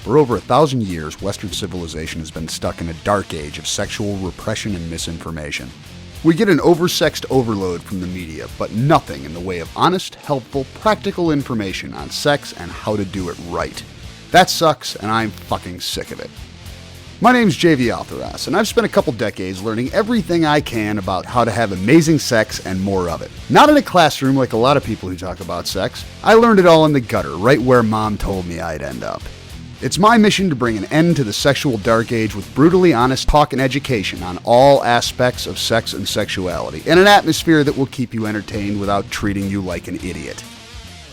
For over 1,000 years, Western civilization has been stuck in a dark age of sexual repression and misinformation. We get an oversexed overload from the media, but nothing in the way of honest, helpful, practical information on sex and how to do it right. That sucks, and I'm fucking sick of it. My name's JV Altheras, and I've spent a couple decades learning everything I can about how to have amazing sex and more of it. Not in a classroom like a lot of people who talk about sex. I learned it all in the gutter, right where Mom told me I'd end up. It's my mission to bring an end to the sexual dark age with brutally honest talk and education on all aspects of sex and sexuality, in an atmosphere that will keep you entertained without treating you like an idiot.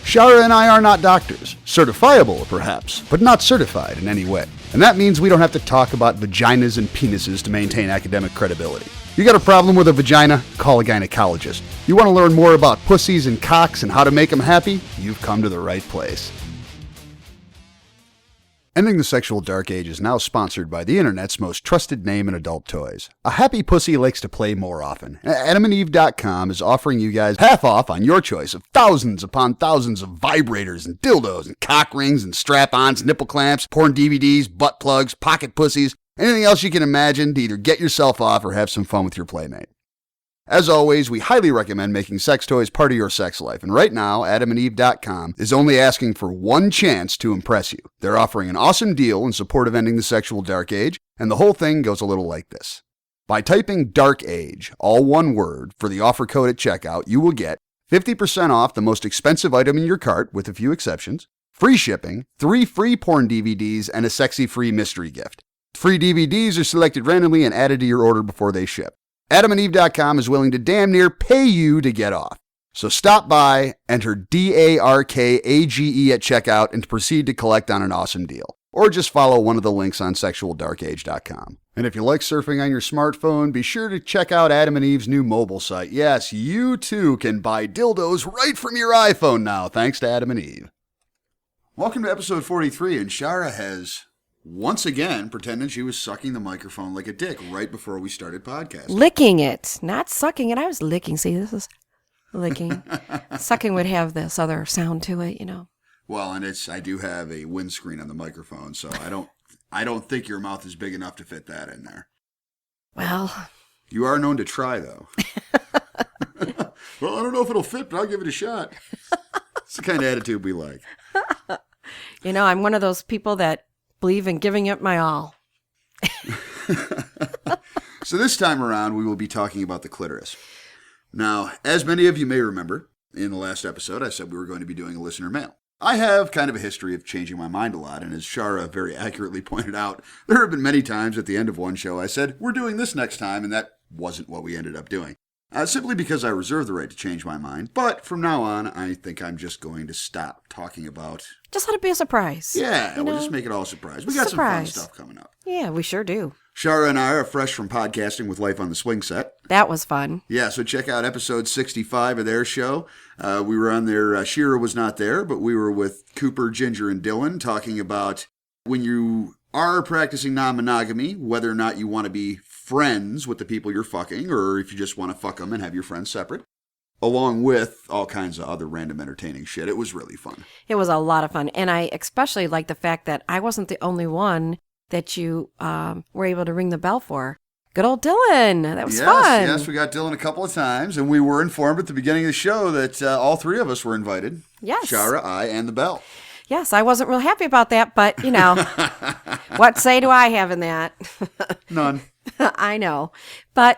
Shara and I are not doctors. Certifiable, perhaps, but not certified in any way. And that means we don't have to talk about vaginas and penises to maintain academic credibility. You got a problem with a vagina? Call a gynecologist. You want to learn more about pussies and cocks and how to make them happy? You've come to the right place. Ending the Sexual Dark Age is now sponsored by the internet's most trusted name in adult toys. A happy pussy likes to play more often. AdamandEve.com is offering you guys half off on your choice of thousands upon thousands of vibrators and dildos and cock rings and strap-ons, nipple clamps, porn DVDs, butt plugs, pocket pussies, anything else you can imagine to either get yourself off or have some fun with your playmate. As always, we highly recommend making sex toys part of your sex life, and right now, AdamandEve.com is only asking for one chance to impress you. They're offering an awesome deal in support of ending the sexual dark age, and the whole thing goes a little like this. By typing Dark Age, all one word, for the offer code at checkout, you will get 50% off the most expensive item in your cart, with a few exceptions, free shipping, 3 free porn DVDs, and a sexy free mystery gift. Free DVDs are selected randomly and added to your order before they ship. AdamandEve.com is willing to damn near pay you to get off. So stop by, enter DARKAGE at checkout, and proceed to collect on an awesome deal. Or just follow one of the links on sexualdarkage.com. And if you like surfing on your smartphone, be sure to check out Adam and Eve's new mobile site. Yes, you too can buy dildos right from your iPhone now, thanks to Adam and Eve. Welcome to episode 43, and Shara has once again pretended she was sucking the microphone like a dick right before we started podcasting. Licking it, not sucking it. I was licking. See, this is licking. Sucking would have this other sound to it, you know. Well, and I do have a windscreen on the microphone, so I don't think your mouth is big enough to fit that in there. Well, you are known to try, though. Well, I don't know if it'll fit, but I'll give it a shot. It's the kind of attitude we like. You know, I'm one of those people that believe in giving it my all. So this time around, we will be talking about the clitoris. Now, as many of you may remember, in the last episode, I said we were going to be doing a listener mail. I have kind of a history of changing my mind a lot, and as Shara very accurately pointed out, there have been many times at the end of one show I said, we're doing this next time, and that wasn't what we ended up doing. Simply because I reserve the right to change my mind. But from now on, I think I'm just going to stop talking about... Just let it be a surprise. Yeah, we'll just make it all a surprise. We got some fun stuff coming up. Yeah, we sure do. Shara and I are fresh from podcasting with Life on the Swing Set. That was fun. Yeah, so check out episode 65 of their show. We were on there. Shira was not there, but we were with Cooper, Ginger, and Dylan talking about when you are practicing non-monogamy, whether or not you want to be friends with the people you're fucking, or if you just want to fuck them and have your friends separate, along with all kinds of other random entertaining shit. It was really fun. It was a lot of fun, and I especially like the fact that I wasn't the only one that you were able to ring the bell for. Good old Dylan. That was fun. Yes, we got Dylan a couple of times, and we were informed at the beginning of the show that all three of us were invited. Yes. Shara, I, and the bell. Yes, I wasn't real happy about that, but, you know, what say do I have in that? None. I know. But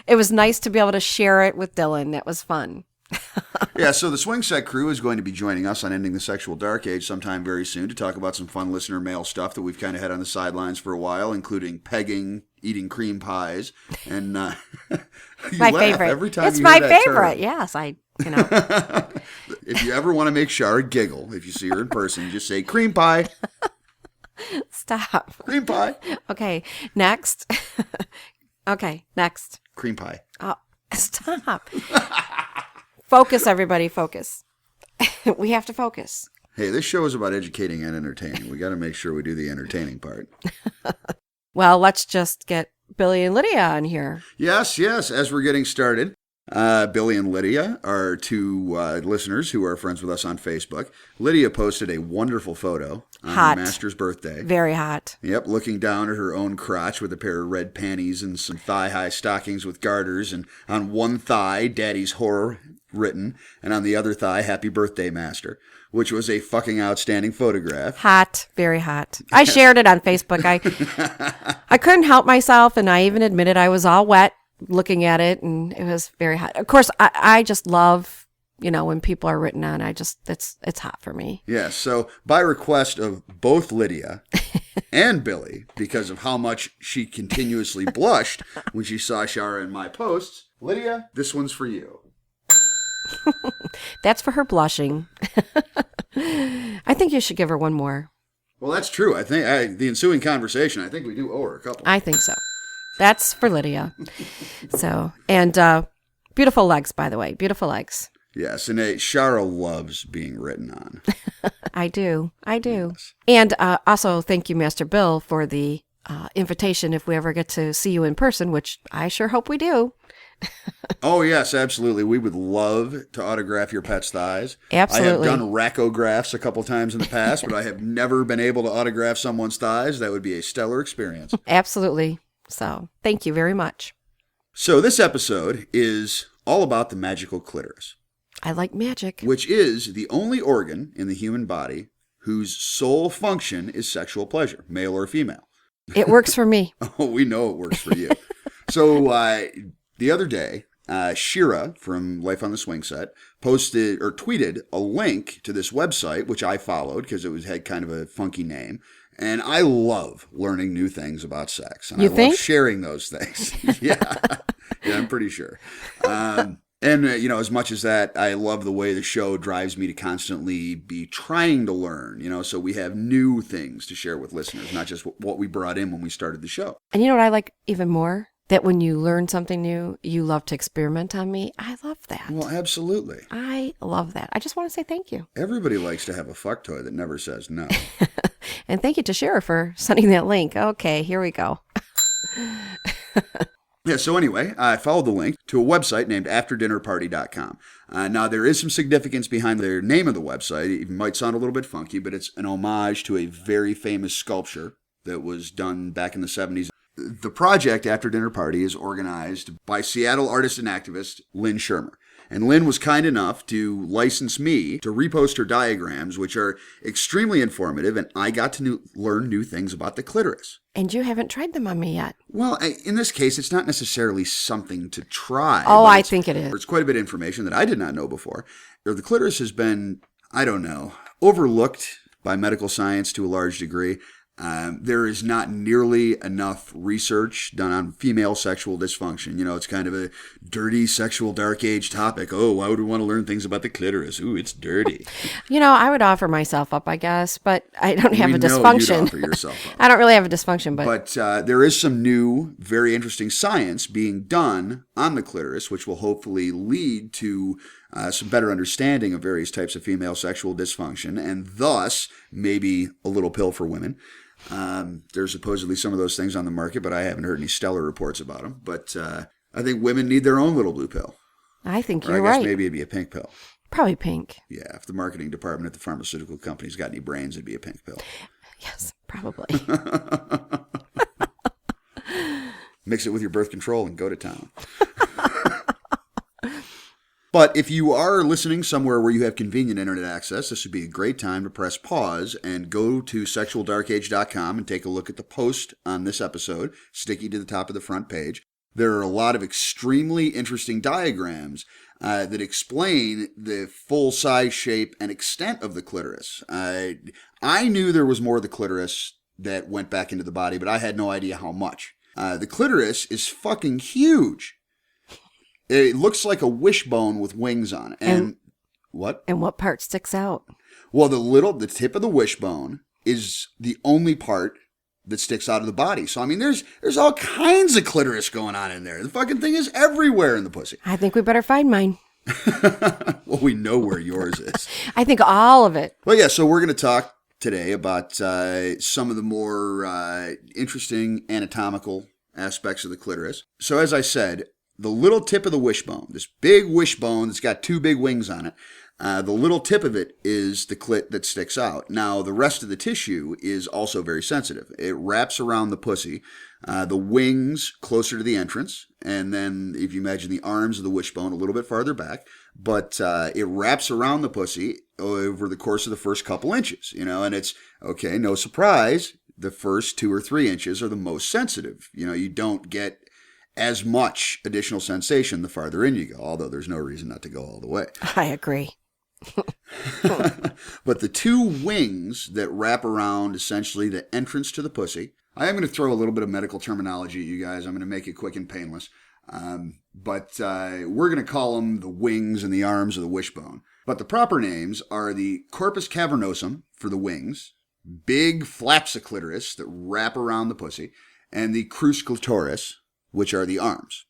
it was nice to be able to share it with Dylan. That was fun. Yeah, so the Swing Set crew is going to be joining us on Ending the Sexual Dark Age sometime very soon to talk about some fun listener mail stuff that we've kind of had on the sidelines for a while, incling pegging, eating cream pies, and my favorite. Every time it's you my hear that favorite. term. Yes, you know. If you ever want to make Shara giggle, if you see her in person, you just say cream pie. Stop. Cream pie. Okay, next. Okay, next. Cream pie. Oh, stop. Focus, everybody, focus. We have to focus. Hey, this show is about educating and entertaining. We got to make sure we do the entertaining part. Well, let's just get Billy and Lydia on here. Yes. As we're getting started, Billy and Lydia are two listeners who are friends with us on Facebook. Lydia posted a wonderful photo on her master's birthday. Very hot. Yep, looking down at her own crotch with a pair of red panties and some thigh-high stockings with garters, and on one thigh, Daddy's Horror written, and on the other thigh, Happy Birthday, Master, which was a fucking outstanding photograph. Hot, very hot. I shared it on Facebook. I couldn't help myself, and I even admitted I was all wet looking at it, and it was very hot. Of course, I just love, when people are written on. It's hot for me. Yeah, so by request of both Lydia and Billy, because of how much she continuously blushed when she saw Shara and my posts, Lydia, this one's for you. That's for her blushing. I think you should give her one more. Well, that's true. I think the ensuing conversation, I think we do owe her a couple. I think so. That's for Lydia. So, and beautiful legs, by the way. Beautiful legs. Yes, and Shara loves being written on. I do. Yes. And also, thank you, Master Bill, for the invitation if we ever get to see you in person, which I sure hope we do. Oh, yes, absolutely. We would love to autograph your pet's thighs. Absolutely. I have done rachographs a couple times in the past, but I have never been able to autograph someone's thighs. That would be a stellar experience. Absolutely. So, thank you very much. So this episode is all about the magical clitoris. I like magic. Which is the only organ in the human body whose sole function is sexual pleasure, male or female. It works for me. Oh, we know it works for you. So the other day, Shira from Life on the Swing Set posted or tweeted a link to this website, which I followed because it had kind of a funky name. And I love learning new things about sex. And I love sharing those things. Yeah, I'm pretty sure. And, as much as that, I love the way the show drives me to constantly be trying to learn, so we have new things to share with listeners, not just what we brought in when we started the show. And you know what I like even more? That when you learn something new, you love to experiment on me. I love that. Well, absolutely. I love that. I just want to say thank you. Everybody likes to have a fuck toy that never says no. And thank you to Shara for sending that link. Okay, here we go. Yeah, so anyway, I followed the link to a website named afterdinnerparty.com. Now, there is some significance behind the name of the website. It might sound a little bit funky, but it's an homage to a very famous sculpture that was done back in the 70s. The project, After Dinner Party, is organized by Seattle artist and activist Lynn Shermer. And Lynn was kind enough to license me to repost her diagrams, which are extremely informative, and I got to learn new things about the clitoris. And you haven't tried them on me yet. Well, in this case, it's not necessarily something to try. Oh, I think it is. It's quite a bit of information that I did not know before. The clitoris has been, overlooked by medical science to a large degree. There is not nearly enough research done on female sexual dysfunction. It's kind of a dirty sexual dark age topic. Oh, why would we want to learn things about the clitoris? Ooh, it's dirty. I would offer myself up, I guess, but I don't have a dysfunction. Know you'd offer yourself up. I don't really have a dysfunction, but... But there is some new, very interesting science being done on the clitoris, which will hopefully lead to some better understanding of various types of female sexual dysfunction, and thus maybe a little pill for women. There's supposedly some of those things on the market, but I haven't heard any stellar reports about them. But I think women need their own little blue pill. I think you're right. I guess maybe it'd be a pink pill. Probably pink. Yeah, if the marketing department at the pharmaceutical company's got any brains, it'd be a pink pill. Yes, probably. Mix it with your birth control and go to town. But if you are listening somewhere where you have convenient internet access, this would be a great time to press pause and go to sexualdarkage.com and take a look at the post on this episode, sticky to the top of the front page. There are a lot of extremely interesting diagrams that explain the full size, shape, and extent of the clitoris. I knew there was more of the clitoris that went back into the body, but I had no idea how much. The clitoris is fucking huge. It looks like a wishbone with wings on it. And what? And what part sticks out? Well, the tip of the wishbone is the only part that sticks out of the body. So, there's all kinds of clitoris going on in there. The fucking thing is everywhere in the pussy. I think we better find mine. Well, we know where yours is. I think all of it. Well, yeah, so we're going to talk today about some of the more interesting anatomical aspects of the clitoris. So, as I said, the little tip of the wishbone, this big wishbone that's got two big wings on it. The little tip of it is the clit that sticks out. Now, the rest of the tissue is also very sensitive. It wraps around the pussy, the wings closer to the entrance, and then if you imagine the arms of the wishbone a little bit farther back, but it wraps around the pussy over the course of the first couple inches, and it's, okay, no surprise, the first 2 or 3 inches are the most sensitive. You don't get as much additional sensation the farther in you go, although there's no reason not to go all the way. I agree. But the 2 wings that wrap around essentially the entrance to the pussy, I am going to throw a little bit of medical terminology at you guys. I'm going to make it quick and painless. But we're going to call them the wings and the arms of the wishbone. But the proper names are the corpus cavernosum for the wings, big flaps of clitoris that wrap around the pussy, and the Clitoris, which are the arms.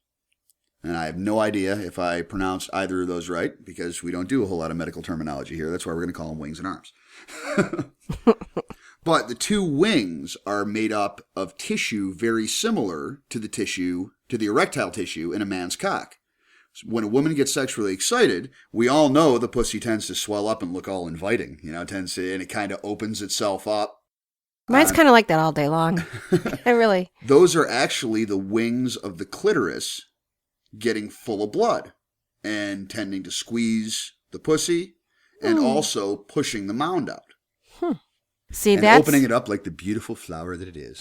And I have no idea if I pronounced either of those right, because we don't do a whole lot of medical terminology here. That's why we're going to call them wings and arms. But the 2 wings are made up of tissue very similar to the erectile tissue in a man's cock. When a woman gets sexually excited, we all know the pussy tends to swell up and look all inviting. And it kind of opens itself up. Mine's kind of like that all day long. Those are actually the wings of the clitoris getting full of blood and tending to squeeze the pussy and also pushing the mound out. See, and opening it up like the beautiful flower that it is.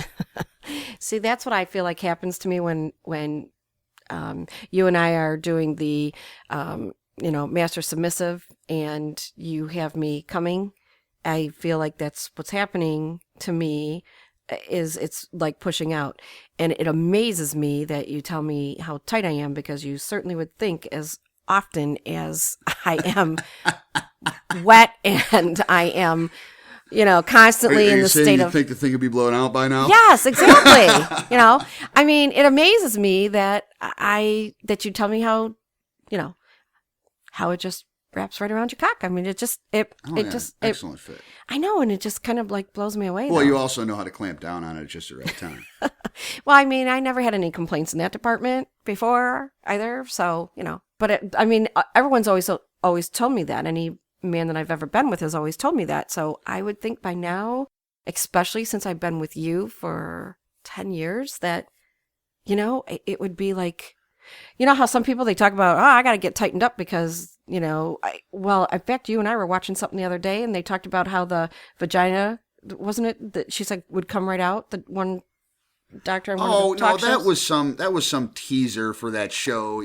See, that's what I feel like happens to me when you and I are doing the, master submissive and you have me coming. I feel like that's what's happening to me. It's like pushing out. And it amazes me that you tell me how tight I am, because you certainly would think as often as I am wet and I am, constantly in the state of... You think the thing would be blown out by now? Yes, exactly. I mean, it amazes me that you tell me how it just wraps right around your cock. I mean, excellent fit. I know, and it just kind of like blows me away. Well, you also know how to clamp down on it at just the right time. Well, I mean, I never had any complaints in that department before either. So, but everyone's always told me that. Any man that I've ever been with has always told me that. So I would think by now, especially since I've been with you for 10 years, that, it would be like, how some people, they talk about, I got to get tightened up because, in fact, you and I were watching something the other day and they talked about how the vagina, wasn't it, that she said would come right out, the one doctor. That was some teaser for that show.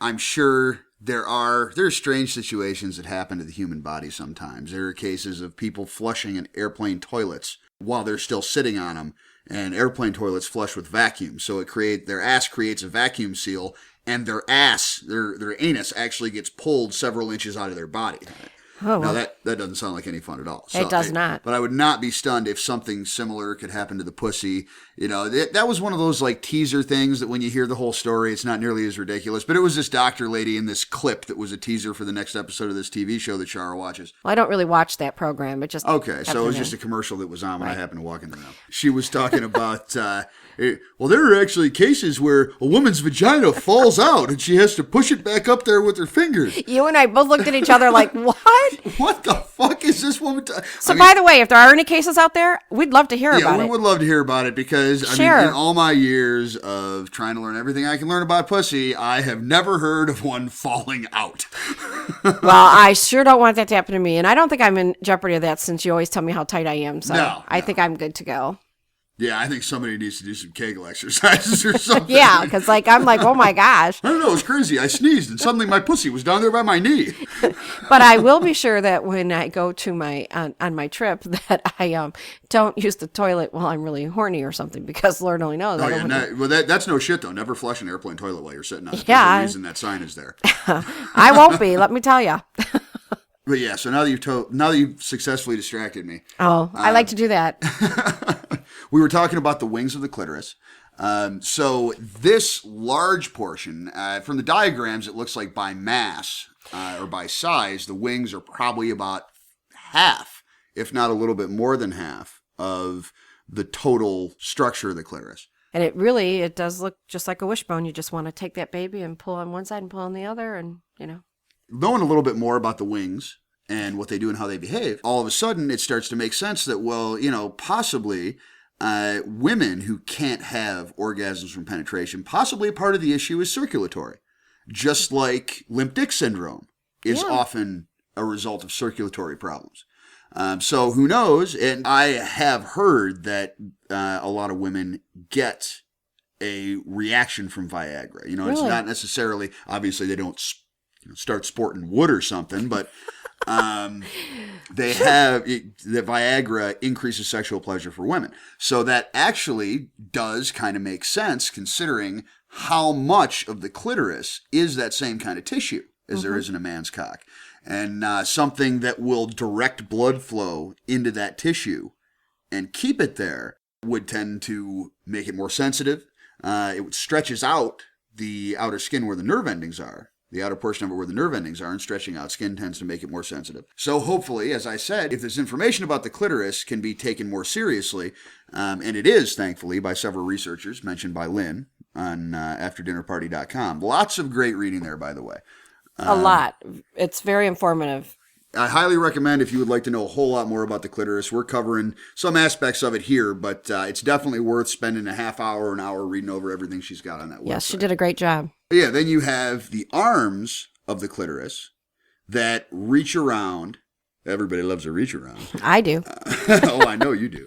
I'm sure there's strange situations that happen to the human body sometimes. There are cases of people flushing in airplane toilets while they're still sitting on them, and airplane toilets flush with vacuum. So their ass creates a vacuum seal, and their anus actually gets pulled several inches out of their body. Oh, now that doesn't sound like any fun at all. It does not. But I would not be stunned if something similar could happen to the pussy. That was one of those like teaser things that when you hear the whole story, it's not nearly as ridiculous. But it was this doctor lady in this clip that was a teasser for the next episode of this TV show that Shara watches. Well, I don't really watch that program. It just okay. So it was just a commercial that was on when I happened to walk in the room. She was talking about. Well, there are actually cases where a woman's vagina falls out and she has to push it back up there with her fingers. You and I both looked at each other like, what? What the fuck is this woman? By the way, if there are any cases out there, we'd love to hear about it. Yeah, we would love to hear about it because, in all my years of trying to learn everything I can learn about pussy, I have never heard of one falling out. Well, I sure don't want that to happen to me. And I don't think I'm in jeopardy of that since you always tell me how tight I am. So I think I'm good to go. Yeah, I think somebody needs to do some Kegel exercises or something. Yeah, because I'm like, oh my gosh. I don't know, it's crazy. I sneezed and suddenly my pussy was down there by my knee. But I will be sure that when I go to on my trip that I don't use the toilet while I'm really horny or something, because Lord only knows. That's no shit though. Never flush an airplane toilet while you're sitting on it. Yeah. There's a reason that sign is there. I won't be, let me tell you. But yeah, so now that you've successfully distracted me. Oh, I like to do that. We were talking about the wings of the clitoris. So this large portion, from the diagrams, it looks like by mass or by size, the wings are probably about half, if not a little bit more than half, of the total structure of the clitoris. And it does look just like a wishbone. You just want to take that baby and pull on one side and pull on the other, and, Knowing a little bit more about the wings and what they do and how they behave, all of a sudden it starts to make sense that, well, possibly women who can't have orgasms from penetration, possibly part of the issue is circulatory. Just like limp dick syndrome is often a result of circulatory problems. So who knows? And I have heard that a lot of women get a reaction from Viagra. Really? It's not necessarily, obviously they don't start sporting wood or something, but they have, that Viagra increases sexual pleasure for women. So that actually does kind of make sense considering how much of the clitoris is that same kind of tissue as there is in a man's cock. And something that will direct blood flow into that tissue and keep it there would tend to make it more sensitive. It stretches out the outer skin where the nerve endings are, the outer portion of it where the nerve endings are, and stretching out skin tends to make it more sensitive. So hopefully, as I said, if this information about the clitoris can be taken more seriously, and it is, thankfully, by several researchers, mentioned by Lynn on afterdinnerparty.com. Lots of great reading there, by the way. A lot. It's very informative. I highly recommend if you would like to know a whole lot more about the clitoris. We're covering some aspects of it here, but it's definitely worth spending a half hour, an hour reading over everything she's got on that website. Yes, she did a great job. Yeah, then you have the arms of the clitoris that reach around. Everybody loves a reach around. I do. Oh, I know you do.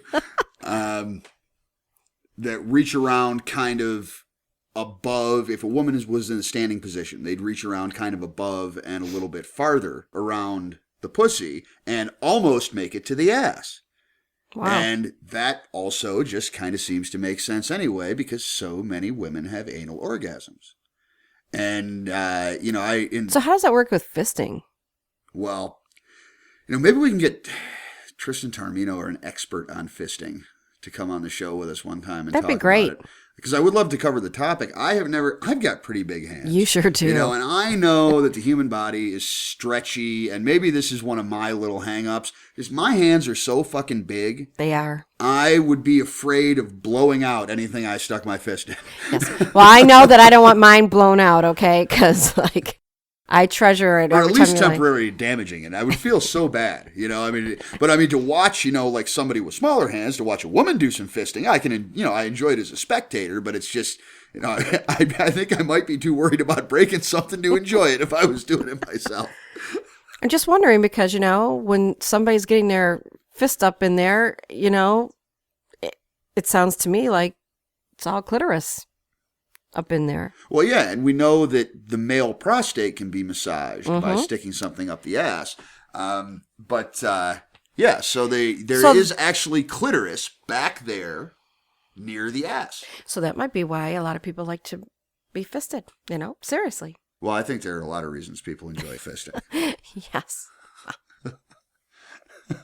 That reach around kind of above. If a woman was in a standing position, they'd reach around kind of above and a little bit farther around the pussy and almost make it to the ass. Wow. And that also just kind of seems to make sense anyway because so many women have anal orgasms. And, So how does that work with fisting? Well, maybe we can get Tristan Tarmino or an expert on fisting to come on the show with us one time and That'd talk be great. about it. Because I would love to cover the topic. I've got pretty big hands. You sure do. And I know that the human body is stretchy, and maybe this is one of my little hang-ups, is my hands are so fucking big. They are. I would be afraid of blowing out anything I stuck my fist in. Yes. Well, I know that I don't want mine blown out, okay? Because, I treasure it. Or every at least time temporarily damaging it. I would feel so bad, But to watch, like somebody with smaller hands, to watch a woman do some fisting, I enjoy it as a spectator, but it's just, I think I might be too worried about breaking something to enjoy it if I was doing it myself. I'm just wondering because, when somebody's getting their fist up in there, it sounds to me like it's all clitoris up in there. Well, yeah, and we know that the male prostate can be massaged by sticking something up the ass. So there is actually clitoris back there near the ass. So that might be why a lot of people like to be fisted, seriously. Well, I think there are a lot of reasons people enjoy fisting. Yes.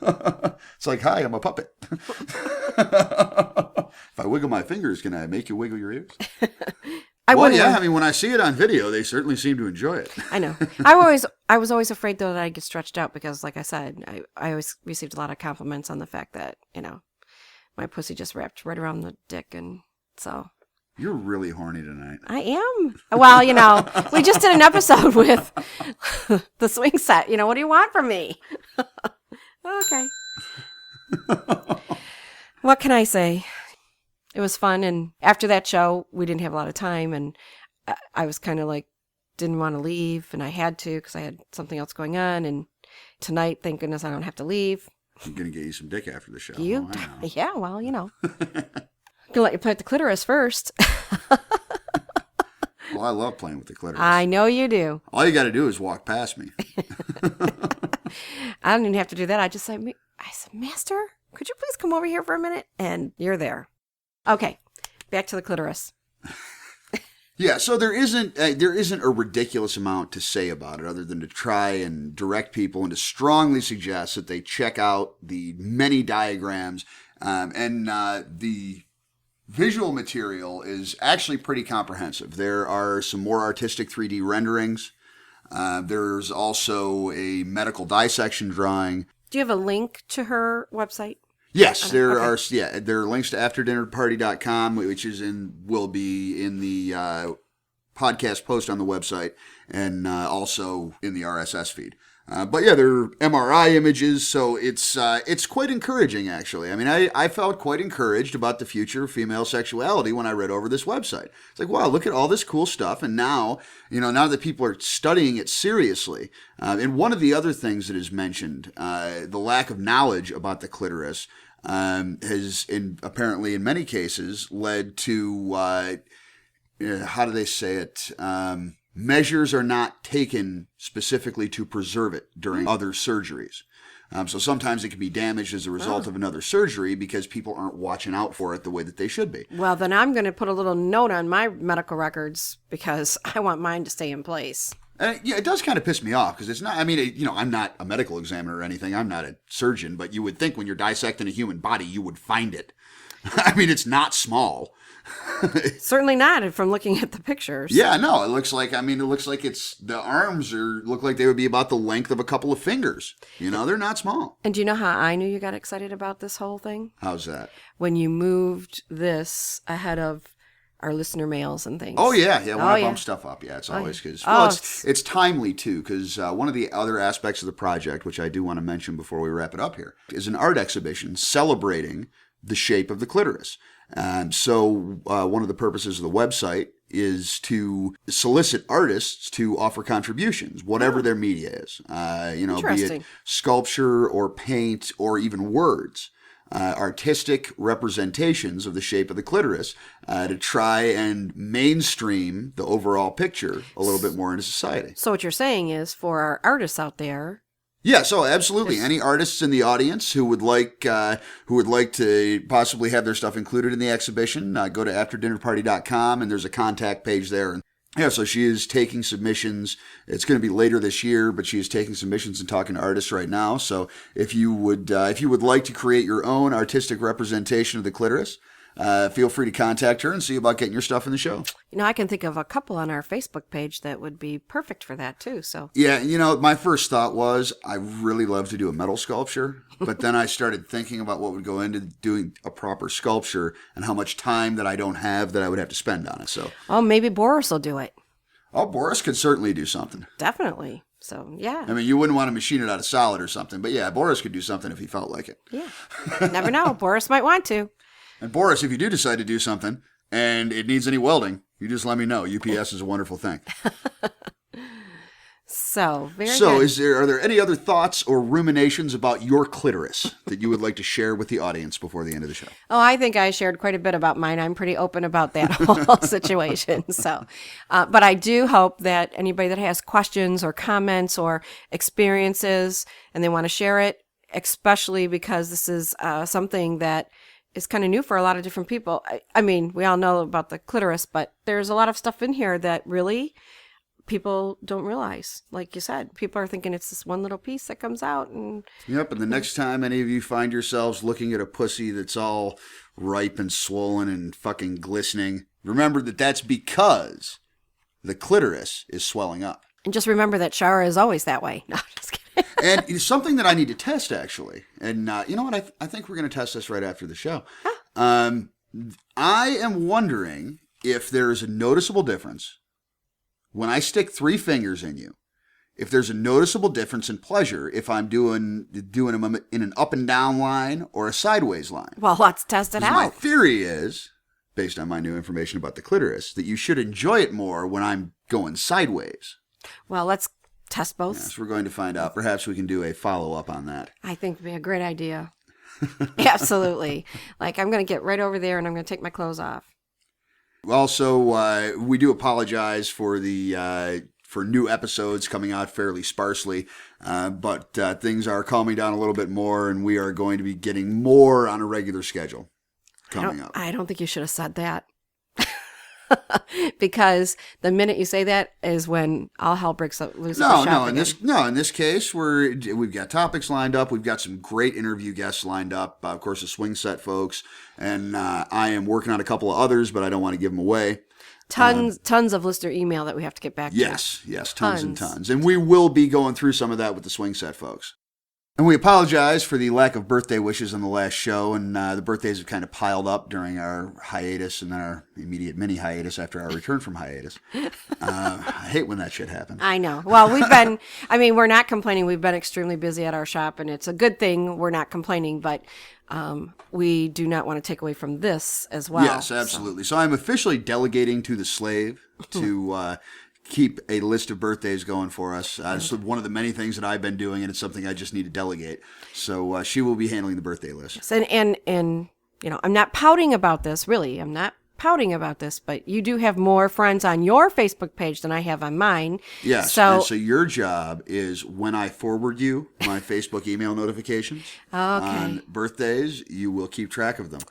It's like, hi, I'm a puppet. If I wiggle my fingers, can I make you wiggle your ears? When I see it on video, they certainly seem to enjoy it. I know. I was always afraid, though, that I'd get stretched out because, like I said, I always received a lot of compliments on the fact that, my pussy just wrapped right around the dick, and so... You're really horny tonight. I am. Well, we just did an episode with the swing set. What do you want from me? Okay. What can I say? It was fun, and after that show, we didn't have a lot of time, and I was kind of didn't want to leave, and I had to because I had something else going on, and tonight, thank goodness I don't have to leave. I'm going to get you some dick after the show. Yeah, well, I'm going to let you play with the clitoris first. Well, I love playing with the clitoris. I know you do. All you got to do is walk past me. I don't even have to do that. I said, Master, could you please come over here for a minute? And you're there. Okay, back to the clitoris. Yeah, so there isn't a ridiculous amount to say about it other than to try and direct people and to strongly suggest that they check out the many diagrams and the visual material is actually pretty comprehensive. There are some more artistic 3D renderings. There's also a medical dissection drawing. Do you have a link to her website? Yes, there are. Yeah, there are links to afterdinnerparty.com, which will be in the podcast post on the website, and also in the RSS feed. But yeah, there are MRI images, so it's quite encouraging, actually. I mean, I felt quite encouraged about the future of female sexuality when I read over this website. It's like, wow, look at all this cool stuff, and now that people are studying it seriously. And one of the other things that is mentioned, the lack of knowledge about the clitoris, has apparently in many cases led to how do they say it? Measures are not taken specifically to preserve it during other surgeries. So sometimes it can be damaged as a result of another surgery because people aren't watching out for it the way that they should be. Well, then I'm going to put a little note on my medical records because I want mine to stay in place. Yeah, it does kind of piss me off because it's not, I mean, I'm not a medical examiner or anything. I'm not a surgeon, but you would think when you're dissecting a human body, you would find it. I mean, it's not small. Certainly not from looking at the pictures. Yeah, no, it looks like it's, the arms look like they would be about the length of a couple of fingers. They're not small. And do you know how I knew you got excited about this whole thing? How's that? When you moved this ahead of our listener mails and things. Oh, yeah. When I bump stuff up, it's always because, it's timely, too, because one of the other aspects of the project, which I do want to mention before we wrap it up here, is an art exhibition celebrating the shape of the clitoris. So one of the purposes of the website is to solicit artists to offer contributions, whatever their media is. Be it sculpture or paint or even words. Artistic representations of the shape of the clitoris to try and mainstream the overall picture a little bit more into society. So what you're saying is for our artists out there. Yeah, so absolutely. Any artists in the audience who would like to possibly have their stuff included in the exhibition, go to afterdinnerparty.com and there's a contact page there. And yeah, so she is taking submissions. It's going to be later this year, but she is taking submissions and talking to artists right now. So if you would like to create your own artistic representation of the clitoris, feel free to contact her and see about getting your stuff in the show. I can think of a couple on our Facebook page that would be perfect for that too. So yeah, my first thought was I really love to do a metal sculpture, but then I started thinking about what would go into doing a proper sculpture and how much time that I don't have that I would have to spend on it. So maybe Boris will do it. Oh, Boris could certainly do something. Definitely. So yeah. I mean, you wouldn't want to machine it out of solid or something, but yeah, Boris could do something if he felt like it. Yeah. Never know. Boris might want to. And Boris, if you do decide to do something and it needs any welding, you just let me know. UPS is a wonderful thing. So good. Are there any other thoughts or ruminations about your clitoris that you would like to share with the audience before the end of the show? Oh, I think I shared quite a bit about mine. I'm pretty open about that whole situation. So, but I do hope that anybody that has questions or comments or experiences and they want to share it, especially because this is something that is kind of new for a lot of different people. I mean, we all know about the clitoris, but there's a lot of stuff in here that really people don't realize. Like you said, people are thinking it's this one little piece that comes out. Yep, and the next time any of you find yourselves looking at a pussy that's all ripe and swollen and fucking glistening, remember that that's because the clitoris is swelling up. And just remember that Shara is always that way. No, just kidding. And it's something that I need to test, actually. And you know what? I think we're going to test this right after the show. Huh? I am wondering if there is a noticeable difference when I stick 3 fingers in you. If there's a noticeable difference in pleasure if I'm doing them in an up and down line or a sideways line. Well, let's test it out. My theory is, based on my new information about the clitoris, that you should enjoy it more when I'm going sideways. Well, let's test both. Yes, we're going to find out. Perhaps we can do a follow-up on that. I think it'd be a great idea. Absolutely. Like, I'm going to get right over there and I'm going to take my clothes off. Also, we do apologize for for new episodes coming out fairly sparsely, but things are calming down a little bit more, and we are going to be getting more on a regular schedule coming up. I don't think you should have said that. Because the minute you say that is when all hell breaks loose. No. In this case, we've got topics lined up. We've got some great interview guests lined up. Of course, the swing set folks, and I am working on a couple of others, but I don't want to give them away. Tons of listener email that we have to get back to. Yes, tons and tons, and we will be going through some of that with the swing set folks. And we apologize for the lack of birthday wishes on the last show, and the birthdays have kind of piled up during our hiatus and then our immediate mini hiatus after our return from hiatus. I hate when that shit happens. I know. Well, we're not complaining. We've been extremely busy at our shop, and it's a good thing we're not complaining, but we do not want to take away from this as well. Yes, absolutely. So I'm officially delegating to the slave to keep a list of birthdays going for us. It's one of the many things that I've been doing, and it's something I just need to delegate. So she will be handling the birthday list. Yes, and I'm not pouting about this, really. I'm not pouting about this, but you do have more friends on your Facebook page than I have on mine. Yes, so your job is when I forward you my Facebook email notifications on birthdays, you will keep track of them.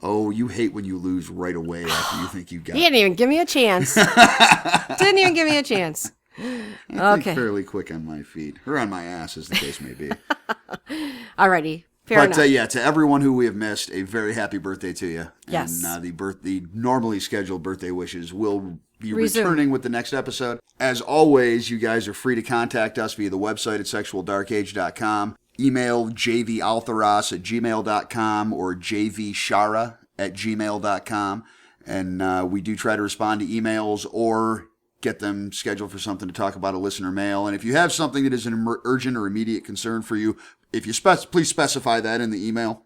Oh, you hate when you lose right away after you think you got it. You didn't even give me a chance. Didn't even give me a chance. I think fairly quick on my feet. Or on my ass, as the case may be. Alrighty. Fair enough. But to everyone who we have missed, a very happy birthday to you. Yes. And the normally scheduled birthday wishes will be returning with the next episode. As always, you guys are free to contact us via the website at sexualdarkage.com. Email jvaltheras@gmail.com or jvshara@gmail.com. And we do try to respond to emails or get them scheduled for something to talk about a listener mail. And if you have something that is an urgent or immediate concern for you, if you please specify that in the email.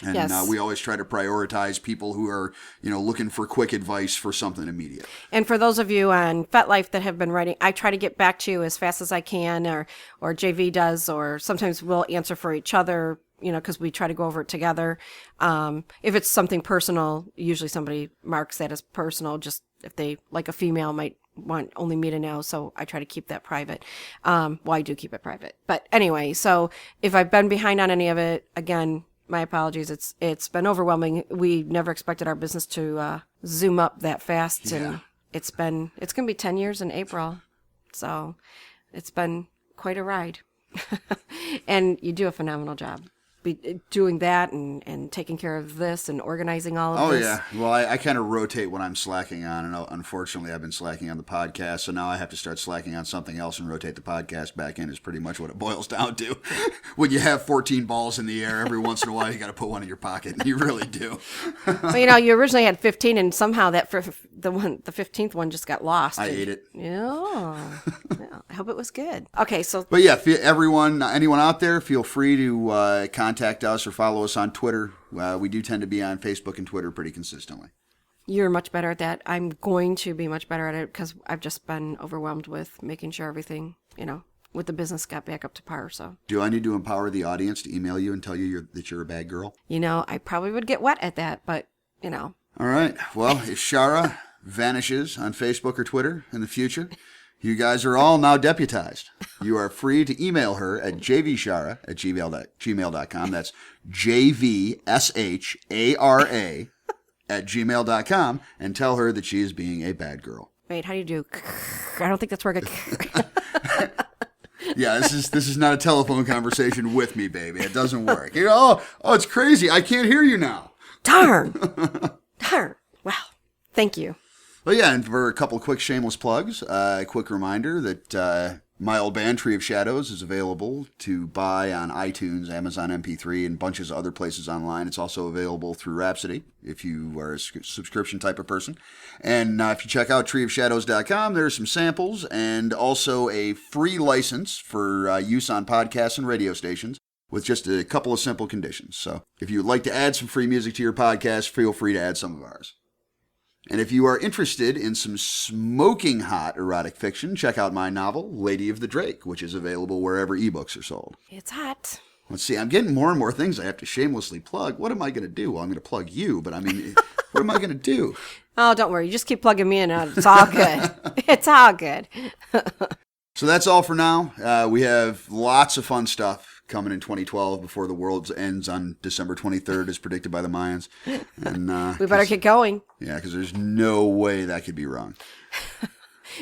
And yes. We always try to prioritize people who are, looking for quick advice for something immediate. And for those of you on FetLife that have been writing, I try to get back to you as fast as I can, or JV does, or sometimes we'll answer for each other, because we try to go over it together. If it's something personal, usually somebody marks that as personal, just if they, like a female might want only me to know, so I try to keep that private. I do keep it private. But anyway, so if I've been behind on any of it, again, my apologies. It's been overwhelming. We never expected our business to zoom up that fast, and it's going to be 10 years in April. So it's been quite a ride. And you do a phenomenal job doing that and taking care of this and organizing all of this. Oh, yeah. Well, I kind of rotate when I'm slacking on, and unfortunately I've been slacking on the podcast, so now I have to start slacking on something else and rotate the podcast back in is pretty much what it boils down to. When you have 14 balls in the air, every once in a while you got to put one in your pocket. You really do. Well, you originally had 15, and somehow the 15th one just got lost. I ate it. Yeah. I hope it was good. Okay, so. But yeah, anyone out there, feel free to contact us or follow us on Twitter. We do tend to be on Facebook and Twitter pretty consistently. You're much better at that. I'm going to be much better at it because I've just been overwhelmed with making sure everything, with the business got back up to par. So. Do I need to empower the audience to email you and tell you that you're a bad girl? I probably would get wet at that, but, All right. Well, if Shara vanishes on Facebook or Twitter in the future, you guys are all now deputized. You are free to email her at jvshara@gmail.com. That's jvshara@gmail.com, and tell her that she is being a bad girl. Wait, how do you do? I don't think that's working. Yeah, this is not a telephone conversation with me, baby. It doesn't work. Oh, it's crazy. I can't hear you now. Darn. Well, thank you. Well, yeah, and for a couple of quick shameless plugs, a quick reminder that my old band, Tree of Shadows, is available to buy on iTunes, Amazon MP3, and bunches of other places online. It's also available through Rhapsody, if you are a subscription type of person. And if you check out treeofshadows.com, there's some samples and also a free license for use on podcasts and radio stations with just a couple of simple conditions. So if you would like to add some free music to your podcast, feel free to add some of ours. And if you are interested in some smoking hot erotic fiction, check out my novel, Lady of the Drake, which is available wherever ebooks are sold. It's hot. Let's see, I'm getting more and more things I have to shamelessly plug. What am I going to do? Well, I'm going to plug you, but what am I going to do? Oh, don't worry. You just keep plugging me in. It's all good. It's all good. So that's all for now. We have lots of fun stuff coming in 2012 before the world ends on December 23rd, as predicted by the Mayans. And we better get going. Yeah, because there's no way that could be wrong.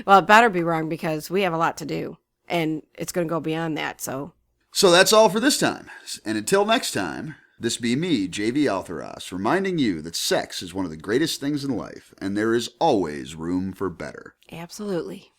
Well, it better be wrong because we have a lot to do, and it's going to go beyond that. So that's all for this time. And until next time, this be me, JV Altheras, reminding you that sex is one of the greatest things in life, and there is always room for better. Absolutely.